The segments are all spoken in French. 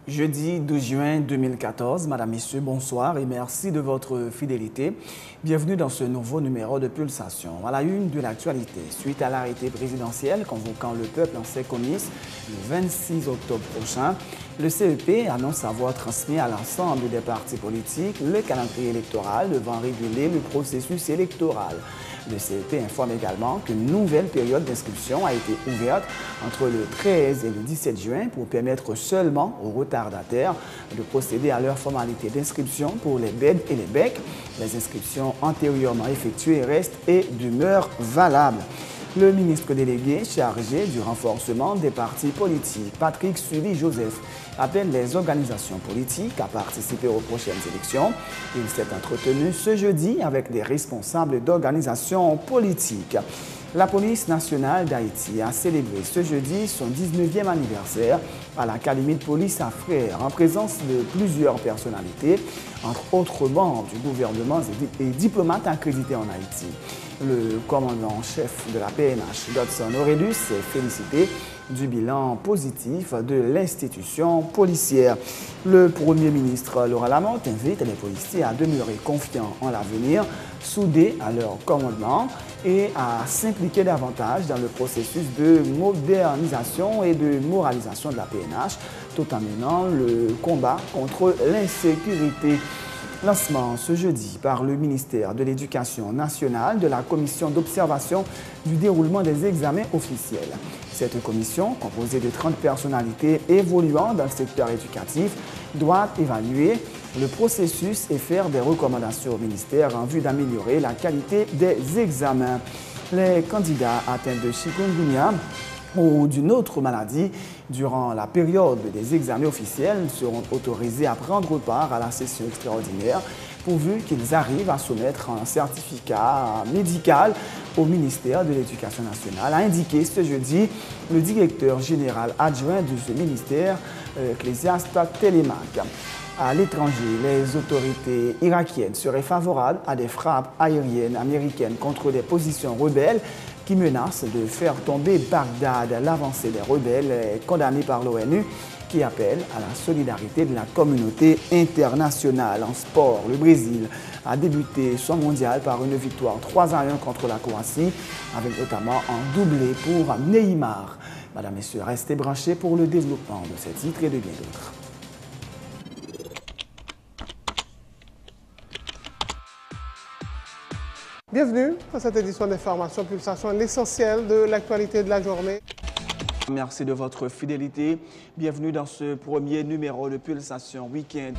Jeudi 12 juin 2014, Madame, Messieurs, bonsoir et merci de votre fidélité. Bienvenue dans ce nouveau numéro de Pulsation. À la une de l'actualité, suite à l'arrêté présidentiel convoquant le peuple en ses comices le 26 octobre prochain, le CEP annonce avoir transmis à l'ensemble des partis politiques le calendrier électoral devant réguler le processus électoral. Le CEP informe également qu'une nouvelle période d'inscription a été ouverte entre le 13 et le 17 juin pour permettre seulement aux retardataires de procéder à leurs formalités d'inscription pour les BED et les BEC. Les inscriptions antérieurement effectuées restent et demeurent valables. Le ministre délégué chargé du renforcement des partis politiques, Patrick Sully-Joseph, appelle les organisations politiques à participer aux prochaines élections. Il s'est entretenu ce jeudi avec des responsables d'organisations politiques. La police nationale d'Haïti a célébré ce jeudi son 19e anniversaire à l'Académie de police à Frères en présence de plusieurs personnalités, entre autres membres du gouvernement et diplomates accrédités en Haïti. Le commandant-chef de la PNH, Dodson Aurelius, s'est félicité du bilan positif de l'institution policière. Le Premier ministre Laurent Lamothe invite les policiers à demeurer confiants en l'avenir, soudés à leur commandement et à s'impliquer davantage dans le processus de modernisation et de moralisation de la PNH, tout en menant le combat contre l'insécurité. Lancement ce jeudi par le ministère de l'Éducation nationale de la commission d'observation du déroulement des examens officiels. Cette commission, composée de 30 personnalités évoluant dans le secteur éducatif, doit évaluer le processus et faire des recommandations au ministère en vue d'améliorer la qualité des examens. Les candidats atteints de chikungunya ou d'une autre maladie durant la période des examens officiels seront autorisés à prendre part à la session extraordinaire pourvu qu'ils arrivent à soumettre un certificat médical au ministère de l'Éducation nationale, a indiqué ce jeudi le directeur général adjoint de ce ministère, Ecclésiaste Télémac. À l'étranger, les autorités irakiennes seraient favorables à des frappes aériennes américaines contre des positions rebelles qui menacent de faire tomber Bagdad. L'avancée des rebelles est condamnée par l'ONU qui appelle à la solidarité de la communauté internationale. En sport, le Brésil a débuté son mondial par une victoire 3-1 contre la Croatie, avec notamment un doublé pour Neymar. Madame, Messieurs, restez branchés pour le développement de ces titres et de bien d'autres. Bienvenue à cette édition d'Information Pulsation, l'essentiel de l'actualité de la journée. Merci de votre fidélité. Bienvenue dans ce premier numéro de Pulsation Week-end.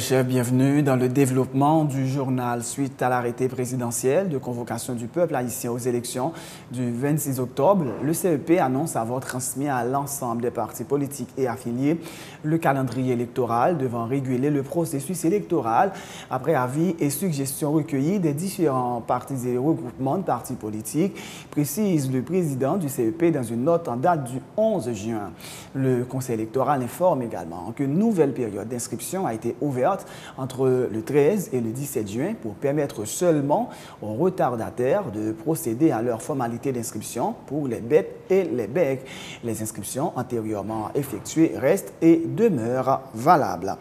Chef, bienvenue dans le développement du journal. Suite à l'arrêté présidentiel de convocation du peuple haïtien aux élections du 26 octobre, le CEP annonce avoir transmis à l'ensemble des partis politiques et affiliés le calendrier électoral devant réguler le processus électoral après avis et suggestions recueillies des différents partis et regroupements de partis politiques, précise le président du CEP dans une note en date du 11 juin. Le Conseil électoral informe également qu'une nouvelle période d'inscription a été ouverte entre le 13 et le 17 juin pour permettre seulement aux retardataires de procéder à leurs formalités d'inscription pour les BEP et les BEC. Les inscriptions antérieurement effectuées restent et demeurent valables.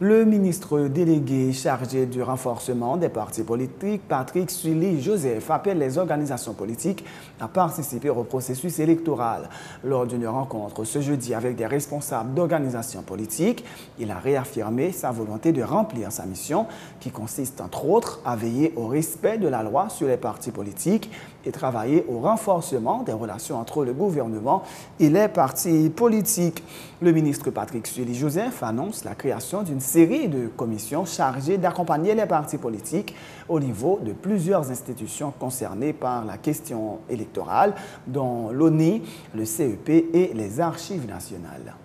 Le ministre délégué chargé du renforcement des partis politiques, Patrick Sully-Joseph, appelle les organisations politiques à participer au processus électoral. Lors d'une rencontre ce jeudi avec des responsables d'organisations politiques, il a réaffirmé sa volonté de remplir sa mission qui consiste entre autres à veiller au respect de la loi sur les partis politiques et travailler au renforcement des relations entre le gouvernement et les partis politiques. Le ministre Patrick Sully-Joseph annonce la création d'une série de commissions chargées d'accompagner les partis politiques au niveau de plusieurs institutions concernées par la question électorale, dont l'ONI, le CEP et les Archives nationales.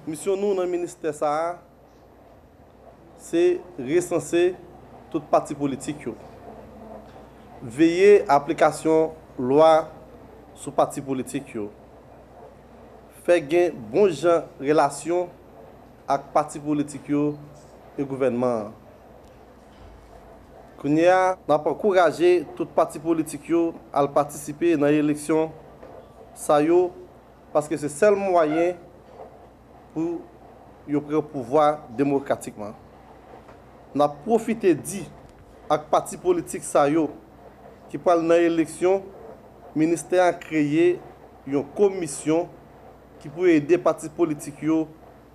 Mission nous dans le ministère, c'est recenser tout parti politique. Veiller à l'application loi sous parti politique. Faire gain bon gens relation avec parti politique et gouvernement. Nous avons encouragé tout parti politique à participer dans l'élection parce que c'est le seul moyen pour prendre le pouvoir démocratiquement. Nous avons profité dit avec parti politique qui parle dans l'élection, le ministère a créé une commission qui peut aider les partis politiques à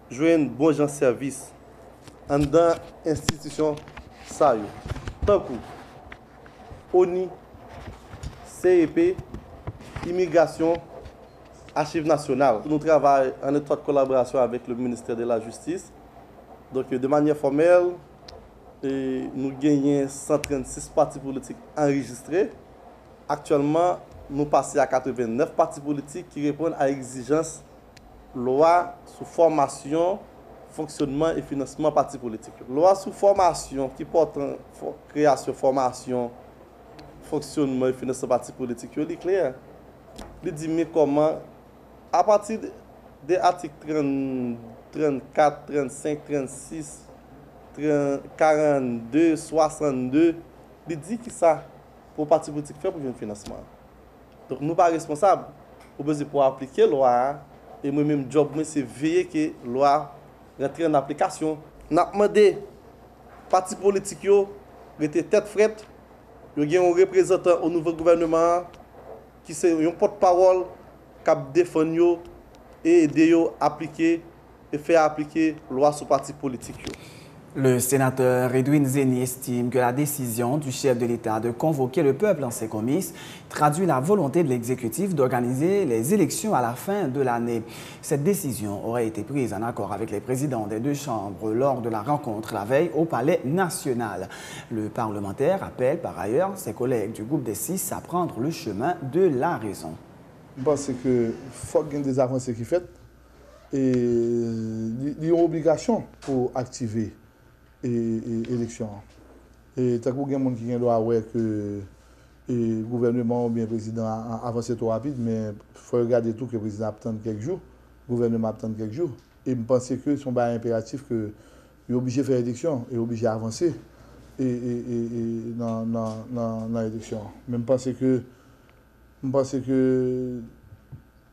jouer un bon genre de service dans l'institution. Tant que ONI, CEP, Immigration, Archives nationales. Nous travaillons en étroite collaboration avec le ministère de la Justice. Donc, de manière formelle, nous gagnons 136 partis politiques enregistrés. Actuellement, nous passons à 89 partis politiques qui répondent à l'exigence loi sous formation, fonctionnement et financement partis politiques. Loi sous formation qui porte création, formation, fonctionnement et financement partis politiques, il est clair. Il dit mais comment, à partir des articles 34, 35, 36, 42, 62, il dit que ça pour parti politique faire pour un financement. Donc nous ne sommes pas responsables. Nous besoin pour appliquer la loi et moi-même job c'est veiller que la loi rentre en application. Nous avons demandé parti politique yo rete tête frette, yo gen un représentant au nouveau gouvernement qui c'est un porte-parole qui défend yo et aider yo appliquer et faire appliquer la loi sur parti politique yo. Le sénateur Edwin Zeni estime que la décision du chef de l'État de convoquer le peuple en ses comices traduit la volonté de l'exécutif d'organiser les élections à la fin de l'année. Cette décision aurait été prise en accord avec les présidents des deux chambres lors de la rencontre la veille au Palais national. Le parlementaire appelle par ailleurs ses collègues du groupe des 6 à prendre le chemin de la raison. Je pense qu'il faut qu'il y ait des avancées qui sont faites et il y a une obligation pour activer l'élection. Et tant qu'il y a des gens qui doivent voir que le gouvernement ou bien le président a avancé trop rapide, mais il faut regarder tout que le président attend quelques jours, le gouvernement attend quelques jours. Et je pense que c'est un impératif que il est obligé de faire l'élection, il est obligé d'avancer dans l'élection. Mais je pense que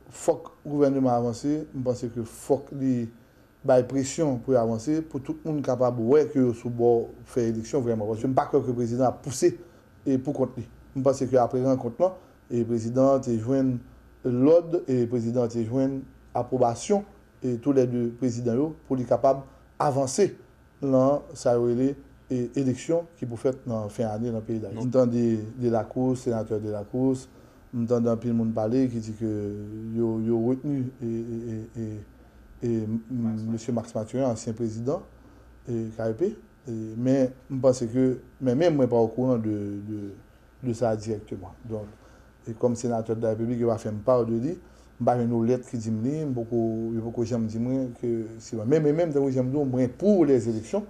faut que le gouvernement avance, je pense que faut qu'il y pression pour avancer, pour tout le monde capable de voir que sous bord faire élection vraiment. Parce que je ne pense pas que le président a poussé et pour contenir. Je pense qu'après la rencontre, le président a joint l'ordre et le président a joint l'approbation et tous les deux présidents pour être capable d'avancer dans l'élection qui peut faire dans la fin d'année dans le pays d'Haïti. J'entends de la course, sénateur de la course, j'entends un peu de monde parler qui dit que ils ont retenu et M. Max Mathurin, ancien président et KEP. Mais je pense que même moi, je ne suis pas au courant de ça directement. Donc, et comme sénateur de la République, il va faire une part de lui. Je vais une lettre qui dit beaucoup j'aime dire que c'est même dans j'aime dire pour les élections.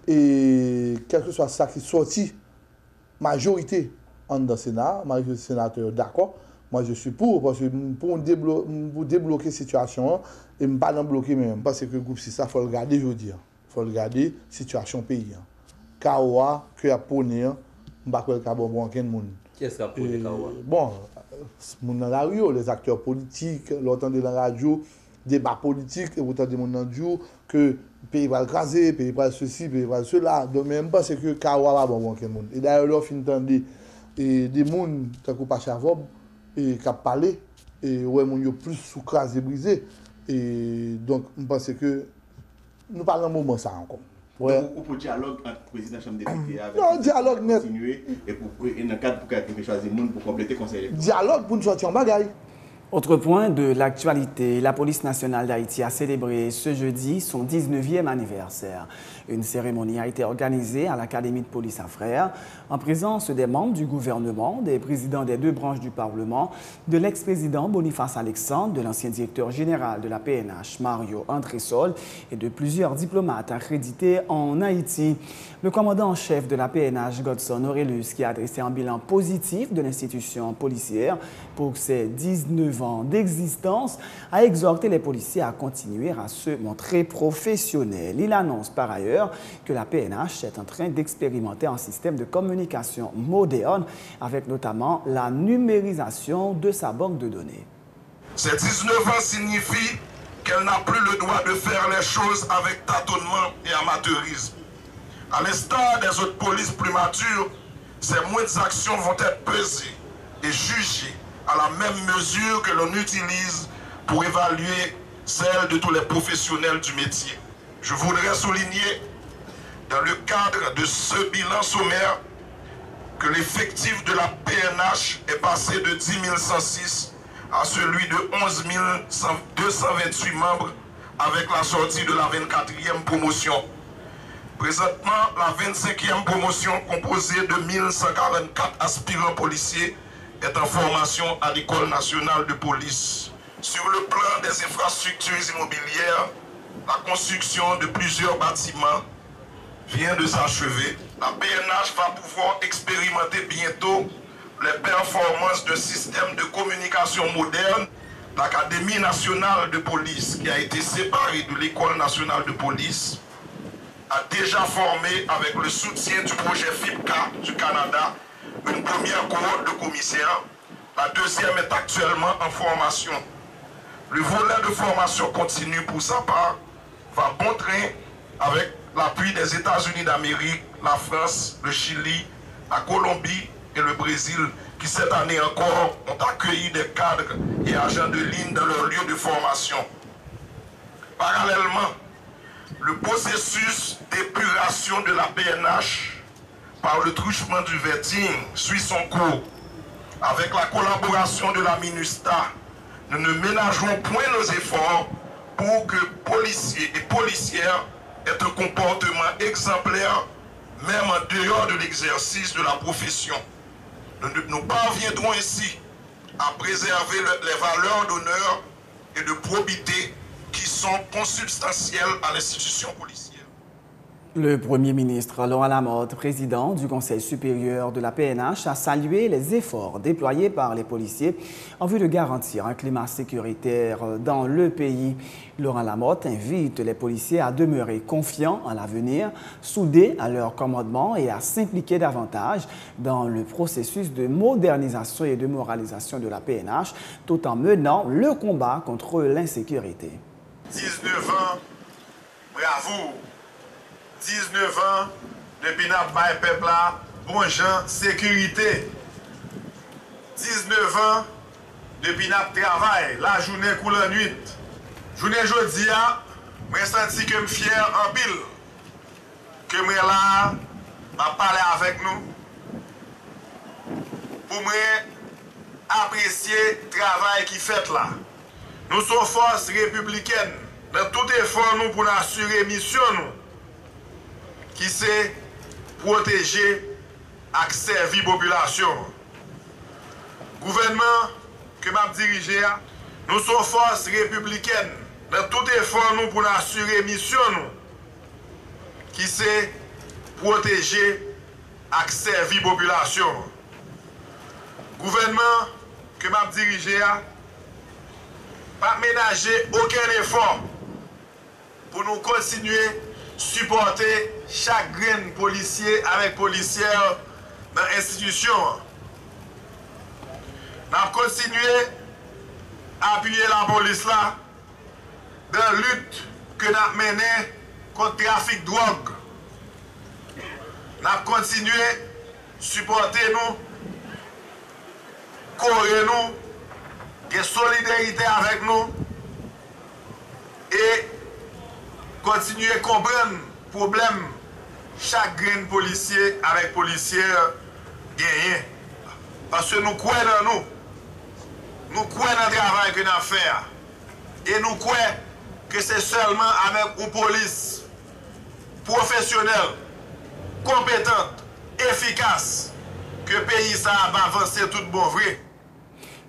Et quel que soit ça qui sortit, majorité en dans le Sénat, majorité sénateur d'accord. Moi, je suis pour, parce que pour débloquer la situation, et ne pas bloquer même, parce que le groupe, c'est ça, il faut le garder, je veux dire. Il faut le garder, situation pays. Kawa, que a poney, je ne sais pas quoi bon aucun monde. Qui est-ce qui a poney Kawa? Bon, dans la rue, les acteurs politiques, l'entendre dans la radio, débat politique, et vous entendez dans la radio, que le pays va le craser, le pays va ceci, le pays va cela. Donc, même pas c'est que Kawa va bon aucun monde. Et d'ailleurs, là, on entend des gens qui ont pas chavob, et qui a parlé, et ouais, mon yo plus sous crase et brisé. Et donc, je pense que nous parlons un moment ça encore. Ouais. Donc, pour dialogue entre le président de la Chambre des députés avec non, dialogue net. Continuer et pour dans le cadre pour choisir le monde pour compléter le conseil électoral. Dialogue pour nous sortir en bagaille. Autre point de l'actualité, la police nationale d'Haïti a célébré ce jeudi son 19e anniversaire. Une cérémonie a été organisée à l'Académie de police à Frères en présence des membres du gouvernement, des présidents des deux branches du Parlement, de l'ex-président Boniface Alexandre, de l'ancien directeur général de la PNH, Mario André-Sol, et de plusieurs diplomates accrédités en Haïti. Le commandant en chef de la PNH, Godson Aurelius, qui a adressé un bilan positif de l'institution policière pour ses 19 ans d'existence, a exhorté les policiers à continuer à se montrer professionnels. Il annonce par ailleurs que la PNH est en train d'expérimenter un système de communication moderne avec notamment la numérisation de sa banque de données. Ces 19 ans signifient qu'elle n'a plus le droit de faire les choses avec tâtonnement et amateurisme. À l'instar des autres polices plus matures, ces moindres actions vont être pesées et jugées à la même mesure que l'on utilise pour évaluer celles de tous les professionnels du métier. Je voudrais souligner, dans le cadre de ce bilan sommaire, que l'effectif de la PNH est passé de 10 106 à celui de 11 228 membres avec la sortie de la 24e promotion. Présentement, la 25e promotion, composée de 1144 aspirants policiers, est en formation à l'École nationale de police. Sur le plan des infrastructures immobilières, la construction de plusieurs bâtiments vient de s'achever. La PNH va pouvoir expérimenter bientôt les performances d'un système de communication moderne. L'Académie nationale de police, qui a été séparée de l'École nationale de police, a déjà formé, avec le soutien du projet FIPCA du Canada, une première cohorte de commissaires. La deuxième est actuellement en formation. Le volet de formation continue pour sa part va bon train avec l'appui des États-Unis d'Amérique, la France, le Chili, la Colombie et le Brésil, qui cette année encore ont accueilli des cadres et agents de ligne dans leur lieu de formation. Parallèlement, le processus d'épuration de la PNH par le truchement du vetting suit son cours. Avec la collaboration de la MINUSTA, nous ne ménagerons point nos efforts pour que policiers et policières aient un comportement exemplaire, même en dehors de l'exercice de la profession. Nous parviendrons ainsi à préserver les valeurs d'honneur et de probité qui sont consubstantielles à l'institution policière. Le Premier ministre Laurent Lamotte, président du Conseil supérieur de la PNH, a salué les efforts déployés par les policiers en vue de garantir un climat sécuritaire dans le pays. Laurent Lamotte invite les policiers à demeurer confiants en l'avenir, soudés à leur commandement et à s'impliquer davantage dans le processus de modernisation et de moralisation de la PNH, tout en menant le combat contre l'insécurité. 19 ans, bravo! 19 ans, depuis n'a pas peuple là, bon gens, sécurité. 19 ans, depuis n'a travail, la journée coule la nuit. Journée jeudi, je senti que je suis fier en pile. Que je là, à parler avec nous. Pour apprécier le travail qui fait là. Nous sommes forces républicaines. Dans tout effort, nous pour assurer mission nous. Qui c'est protéger et servir la population. Gouvernement que m'a dirigé, nous sommes forces républicaines. Dans tout effort, nous pour assurer mission nous. Qui c'est protéger et servir la population. Gouvernement que m'a dirigé, pas ménager aucun effort pour nous continuer supporter chaque grain policier avec policière dans l'institution. Nous avons continué à appuyer la police là dans la lutte que nous avons menée contre le trafic de drogue. Nous avons continué à supporter nous, courir nous, de solidarité avec nous et continuer à comprendre le problème chaque grain policier avec policière gagné. Parce que nous croyons dans nous. nous croyons dans le travail que nous avons fait. Et nous croyons que c'est seulement avec une police professionnelle, compétente, efficace, que le pays ça va avancer tout bon vrai.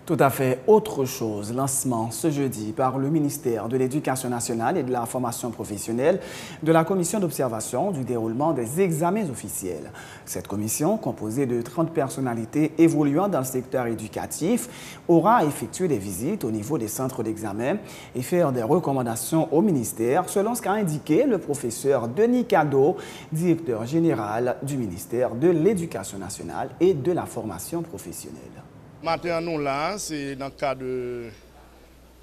Tout à fait autre chose. Lancement ce jeudi par le ministère de l'Éducation nationale et de la formation professionnelle de la commission d'observation du déroulement des examens officiels. Cette commission, composée de 30 personnalités évoluant dans le secteur éducatif, aura effectué des visites au niveau des centres d'examen et faire des recommandations au ministère, selon ce qu'a indiqué le professeur Denis Cadeau, directeur général du ministère de l'Éducation nationale et de la formation professionnelle. Maintenant, nous là, c'est dans le cadre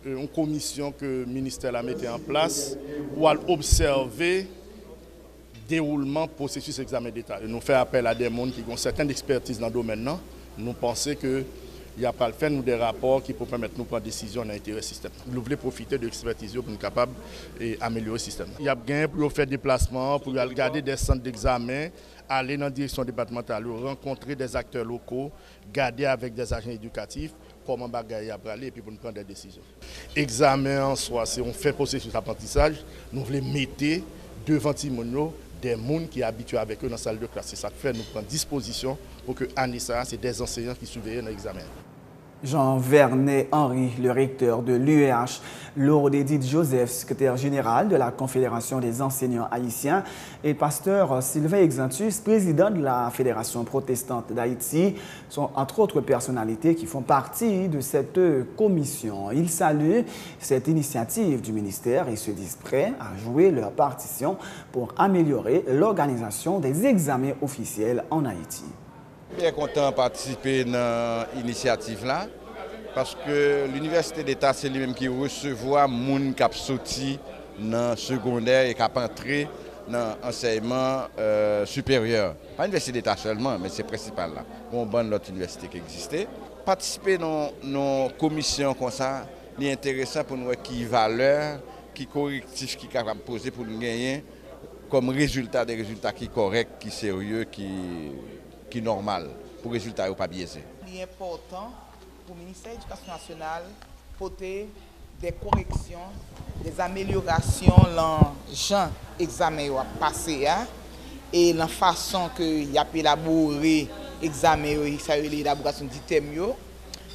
d'une commission que le ministère a mis en place pour observer le déroulement du processus d'examen d'État. Nous faisons appel à des gens qui ont certaines expertises dans le domaine. Nous pensons qu'il n'y a pas le fait nous des rapports qui peuvent permettre de nous prendre des décisions dans l'intérêt du système. Nous voulons profiter de l'expertise pour nous capables d'améliorer le système. Il y a bien pour faire des déplacements, pour regarder des centres d'examen, aller dans la direction départementale, rencontrer des acteurs locaux, garder avec des agents éducatifs comment bagaille à aller et puis pour nous prendre des décisions. Examen en soi, c'est on fait processus d'apprentissage, nous voulons mettre devant Timono des gens qui sont habitués avec eux dans la salle de classe. C'est ça que fait nous prendre disposition pour que année ça, c'est des enseignants qui surveillent dans l'examen. Jean-Vernet Henry, le recteur de l'UEH, Lourdes Edith Joseph, secrétaire général de la Confédération des enseignants haïtiens, et le pasteur Sylvain Exantus, président de la Fédération protestante d'Haïti, sont entre autres personnalités qui font partie de cette commission. Ils saluent cette initiative du ministère et se disent prêts à jouer leur partition pour améliorer l'organisation des examens officiels en Haïti. Bien content de participer à l'initiative là parce que l'université d'État c'est lui-même qui recevoir les gens qui sont sortis dans le secondaire et qui sont entrés dans l'enseignement supérieur. Pas l'université d'État seulement, mais c'est principal là. On bonne l'autre université qui existait. Participer dans une commission comme ça, c'est intéressant pour nous qui valeur, qui correctif qui capable de poser pour nous gagner comme résultat des résultats qui corrects, qui sérieux, qui normal pour les résultats pas biaisés. Il est important pour le ministère de l'Éducation nationale porter des corrections, des améliorations dans l'examen passé et la façon que y a élaboré l'examen, ça l'élaboration du thème,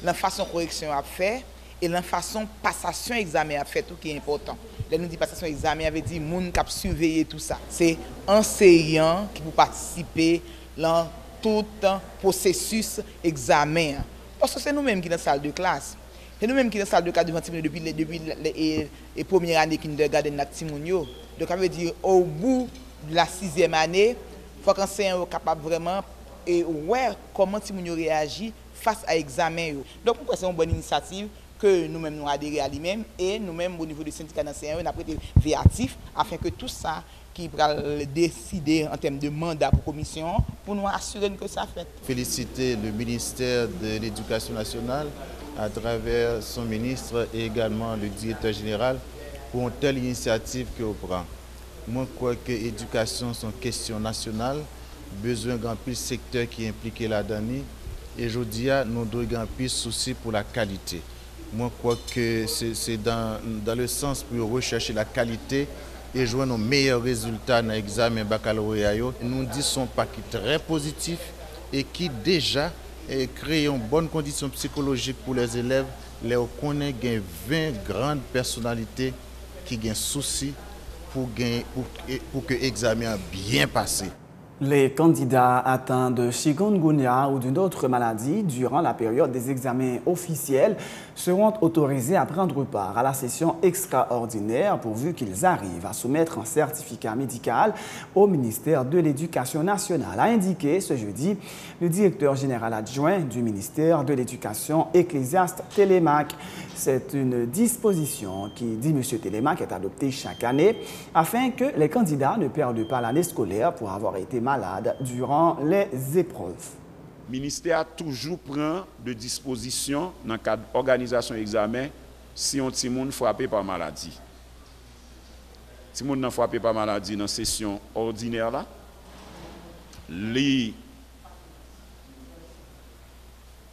la façon correction a fait et la façon passation examen a fait tout qui est important. Là nous dit passation examen avait dit moun qui a surveillé tout ça. C'est enseignant qui peut participer dans tout processus examen. Parce que c'est nous-mêmes qui sommes dans la salle de classe. C'est nous-mêmes qui sommes dans la salle de classe devant Timounio depuis les premières années qui nous regardent dans Timounio. Donc ça veut dire au bout de la 6e année, il faut que l'enseignant soit capable vraiment de voir comment Timounio réagit face à l'examen. Donc pourquoi c'est une bonne initiative que nous-mêmes nous adhérons à lui-même et nous-mêmes au niveau du syndicat d'enseignants, nous avons été véatifs afin que tout ça qui va décider en termes de mandat pour la commission, pour nous assurer que ça fait. Féliciter le ministère de l'Éducation nationale à travers son ministre et également le directeur général pour une telle initiative qu'on prend. Moi, je crois que l'éducation est une question nationale, besoin d'un plus secteur qui est impliqué là-dedans. Et je dis, nous devons avoir plus souci pour la qualité. Moi, je crois que c'est dans le sens pour rechercher la qualité et jouer nos meilleurs résultats dans l'examen baccalauréat. Nous disons pas qui est très positif et qui déjà crée une bonne condition psychologique pour les élèves. Les connaît 20 grandes personnalités qui ont souci pour que l'examen bien passé. Les candidats atteints de chikungunya ou d'une autre maladie durant la période des examens officiels seront autorisés à prendre part à la session extraordinaire pourvu qu'ils arrivent à soumettre un certificat médical au ministère de l'Éducation nationale, a indiqué ce jeudi le directeur général adjoint du ministère de l'Éducation, Ecclésiaste Télémaque. C'est une disposition qui, dit M. Télémaque, est adoptée chaque année afin que les candidats ne perdent pas l'année scolaire pour avoir été malades durant les épreuves. Le ministère toujours prend de dispositions dans le cadre d'organisation d'examen si on est frappé par maladie. Si on est frappé par maladie dans la session ordinaire, là, les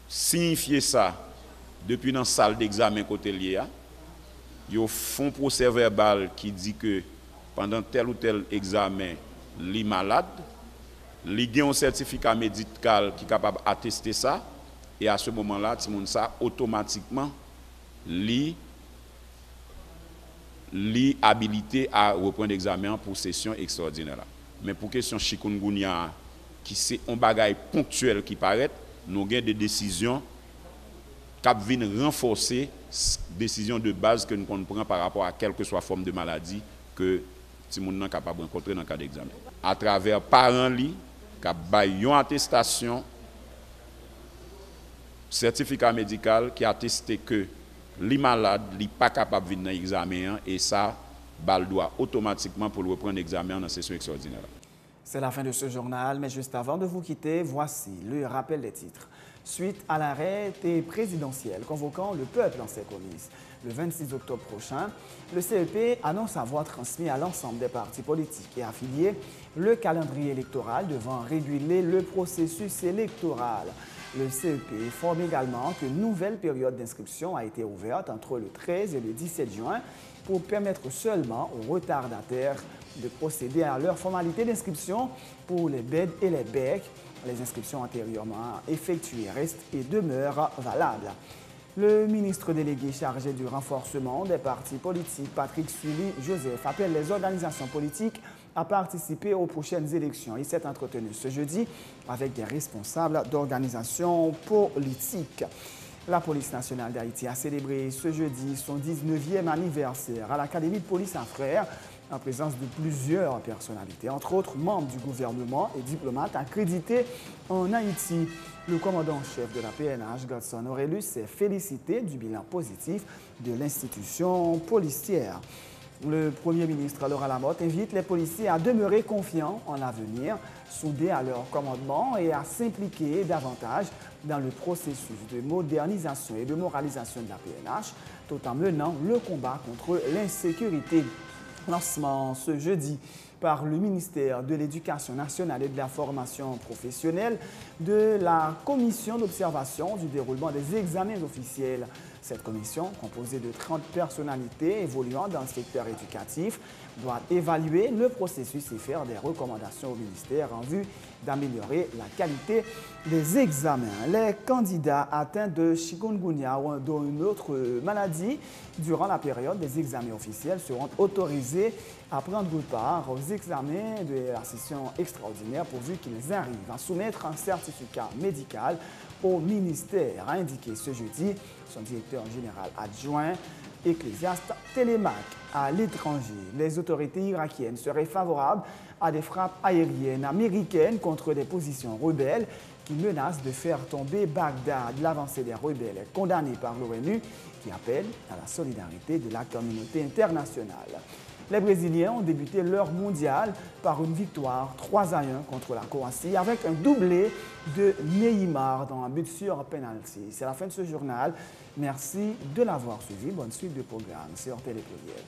signifier ça depuis dans la salle d'examen côté lié, ils font procès verbal qui dit que pendant tel ou tel examen, li malade, li gen un certificat médical qui est capable d'attester ça, et à ce moment-là, ti moun ça automatiquement li habilité à reprendre l'examen pour session extraordinaire. Mais pour question chikungunya, qui c'est un bagage ponctuel qui paraît, nous avons des décisions qui viennent renforcer décisions de base que nous prenons par rapport à quelle que soit forme de maladie que si nous sommes capables de rencontrer dans le cas d'examen. À travers parents qui ont une attestation, certificat médical qui atteste que les malades ne sont pas capables de venir dans l'examen et ça, bal doit automatiquement pour reprendre l'examen dans la session extraordinaire. C'est la fin de ce journal, mais juste avant de vous quitter, voici le rappel des titres. Suite à l'arrêté présidentiel convoquant le peuple en ses comices, le 26 octobre prochain, le CEP annonce avoir transmis à l'ensemble des partis politiques et affiliés le calendrier électoral devant réguler le processus électoral. Le CEP informe également qu'une nouvelle période d'inscription a été ouverte entre le 13 et le 17 juin pour permettre seulement aux retardataires de procéder à leur formalité d'inscription pour les BED et les BEC. Les inscriptions antérieurement effectuées restent et demeurent valables. Le ministre délégué chargé du renforcement des partis politiques, Patrick Sully-Joseph, appelle les organisations politiques à participer aux prochaines élections. Il s'est entretenu ce jeudi avec des responsables d'organisations politiques. La police nationale d'Haïti a célébré ce jeudi son 19e anniversaire à l'Académie de police à Frères, en présence de plusieurs personnalités, entre autres membres du gouvernement et diplomates accrédités en Haïti. Le commandant-chef de la PNH, Godson Aurelius, s'est félicité du bilan positif de l'institution policière. Le Premier ministre Laurent Lamotte invite les policiers à demeurer confiants en l'avenir, soudés à leur commandement et à s'impliquer davantage dans le processus de modernisation et de moralisation de la PNH, tout en menant le combat contre l'insécurité. Lancement ce jeudi par le ministère de l'Éducation nationale et de la formation professionnelle de la commission d'observation du déroulement des examens officiels. Cette commission, composée de 30 personnalités évoluant dans le secteur éducatif, doit évaluer le processus et faire des recommandations au ministère en vue d'améliorer la qualité des examens. Les candidats atteints de chikungunya ou d'une autre maladie durant la période des examens officiels seront autorisés à prendre part aux examens de la session extraordinaire pourvu qu'ils arrivent à soumettre un certificat médical au ministère, a indiqué ce jeudi son directeur général adjoint, Ecclésiaste Télémac. À l'étranger, les autorités irakiennes seraient favorables à des frappes aériennes américaines contre des positions rebelles qui menacent de faire tomber Bagdad. L'avancée des rebelles est condamnée par l'ONU qui appelle à la solidarité de la communauté internationale. Les Brésiliens ont débuté leur mondial par une victoire 3-1 contre la Croatie avec un doublé de Neymar dans un but sur penalty. C'est la fin de ce journal. Merci de l'avoir suivi. Bonne suite de programme sur Télé Pluriel.